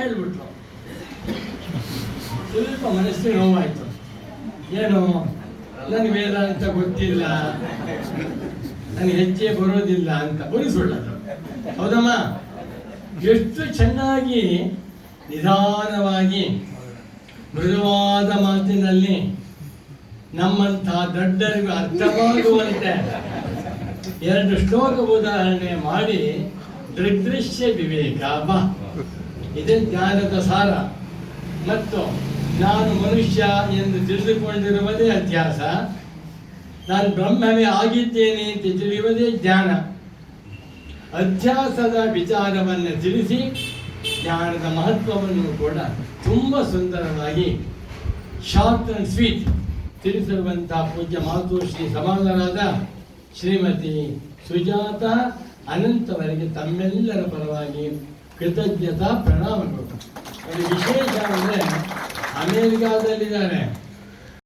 ಹೇಳ್ಬಿಟ್ರು. ಸ್ವಲ್ಪ ಮನಸ್ಸಿಗೆ ನೋವಾಯ್ತು. ಏನು, ನನಗೆ ವೇದಾಂತ ಗೊತ್ತಿಲ್ಲ, ನನಗೆ ಹೆಜ್ಜೆ ಬರೋದಿಲ್ಲ ಅಂತ. ಬರೀ ಸುಳ್ಳದು. ಹೌದಮ್ಮ? ಎಷ್ಟು ಚೆನ್ನಾಗಿ ನಿಧಾನವಾಗಿ ಮೃದುವಾದ ಮಾತಿನಲ್ಲಿ ನಮ್ಮಂತಹ ದೊಡ್ಡರಿಗೂ ಅರ್ಥವಾಗುವಂತೆ 2 ಶ್ಲೋಕ ಉದಾಹರಣೆ ಮಾಡಿ ದೃಗ್ದೃಶ್ಯ ವಿವೇಕ ಬಾ, ಇದೇ ಜ್ಞಾನದ ಸಾರ. ಮತ್ತು ನಾನು ಮನುಷ್ಯ ಎಂದು ತಿಳಿದುಕೊಂಡಿರುವುದೇ ಅಧ್ಯಾಸ, ನಾನು ಬ್ರಹ್ಮವೇ ಆಗಿದ್ದೇನೆ ಅಂತ ತಿಳಿಯುವುದೇ ಜ್ಞಾನ. ಅಧ್ಯಾಸದ ವಿಚಾರವನ್ನು ತಿಳಿಸಿ ಜ್ಞಾನದ ಮಹತ್ವವನ್ನು ಕೂಡ ತುಂಬ ಸುಂದರವಾಗಿ ಶಾರ್ಟ್ ಅಂಡ್ ಸ್ವೀಟ್ ತಿಳಿಸಿರುವಂತಹ ಪೂಜ್ಯ ಮಾತುಶ್ರೀ ಸಮಾನರಾದ ಶ್ರೀಮತಿ ಸುಜಾತ ಅನಂತವರಿಗೆ ತಮ್ಮೆಲ್ಲರ ಪರವಾಗಿ ಕೃತಜ್ಞತಾ ಪ್ರಣಾಮಗಳು. ವಿಶೇಷ ಅಂದರೆ ಅಮೇರಿಕಾದಲ್ಲಿದ್ದಾರೆ.